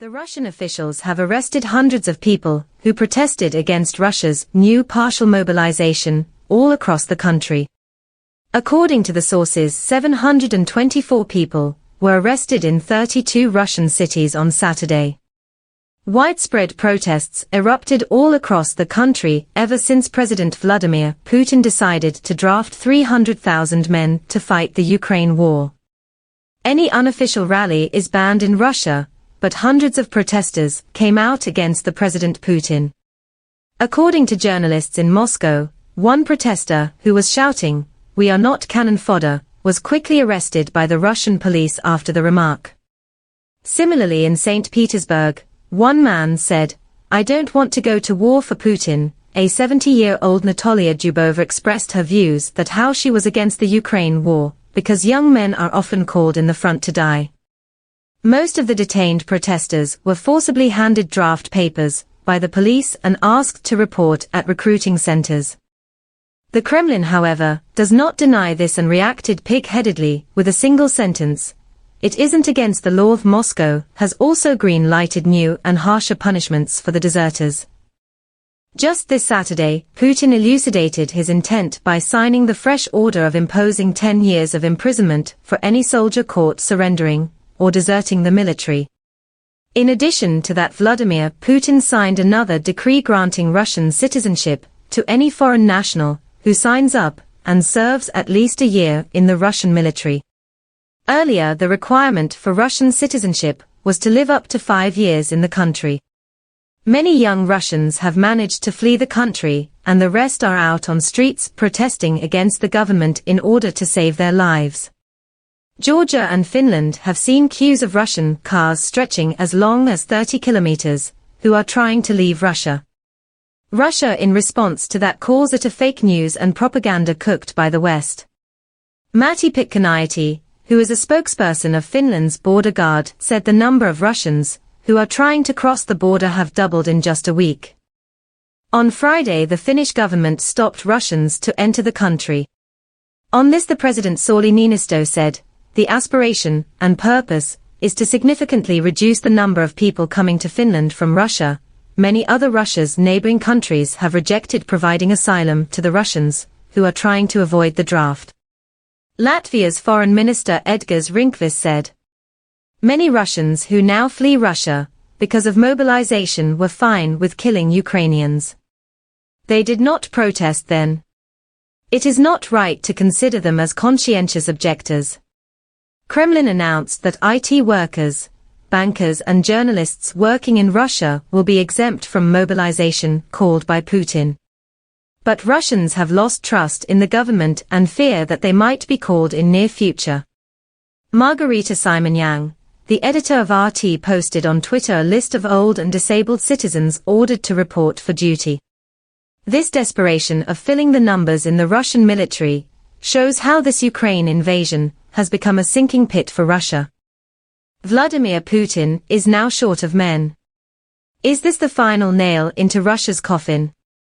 The Russian officials have arrested hundreds of people who protested against Russia's new partial mobilization all across the country. According to the sources, 724 people were arrested in 32 Russian cities on Saturday. Widespread protests erupted all across the country ever since President Vladimir Putin decided to draft 300,000 men to fight the Ukraine war. Any unofficial rally is banned in Russia, but hundreds of protesters came out against the President Putin. According to journalists in Moscow, one protester who was shouting, "We are not cannon fodder," was quickly arrested by the Russian police after the remark. Similarly, in St. Petersburg, one man said, "I don't want to go to war for Putin." A 70-year-old Natalia Dubova expressed her views that how she was against the Ukraine war, because young men are often called in the front to die. Most of the detained protesters were forcibly handed draft papers by the police and asked to report at recruiting centers. The Kremlin, however, does not deny this and reacted pig-headedly with a single sentence: "It isn't against the law." Moscow has also green-lighted new and harsher punishments for the deserters. Just this Saturday, Putin elucidated his intent by signing the fresh order of imposing 10 years of imprisonment for any soldier caught surrendering or deserting the military. In addition to that, Vladimir Putin signed another decree granting Russian citizenship to any foreign national who signs up and serves at least a year in the Russian military. Earlier, the requirement for Russian citizenship was to live up to 5 years in the country. Many young Russians have managed to flee the country, and the rest are out on streets protesting against the government in order to save their lives. Georgia and Finland have seen queues of Russian cars stretching as long as 30 kilometers, who are trying to leave Russia. Russia, in response to that, calls it a fake news and propaganda cooked by the West. Matti Pitkänaiti, who is a spokesperson of Finland's border guard, said the number of Russians who are trying to cross the border have doubled in just a week. On Friday, the Finnish government stopped Russians to enter the country. On this, the President Sauli Niinisto said, "The aspiration and purpose is to significantly reduce the number of people coming to Finland from Russia." Many other Russia's neighboring countries have rejected providing asylum to the Russians who are trying to avoid the draft. Latvia's Foreign Minister Edgars Rinkvis said, "Many Russians who now flee Russia because of mobilization were fine with killing Ukrainians. They did not protest then. It is not right to consider them as conscientious objectors." Kremlin announced that IT workers, bankers and journalists working in Russia will be exempt from mobilization called by Putin. But Russians have lost trust in the government and fear that they might be called in near future. Margarita Simonyang, the editor of RT, posted on Twitter a list of old and disabled citizens ordered to report for duty. This desperation of filling the numbers in the Russian military shows how this Ukraine invasion has become a sinking pit for Russia. Vladimir Putin is now short of men. Is this the final nail into Russia's coffin?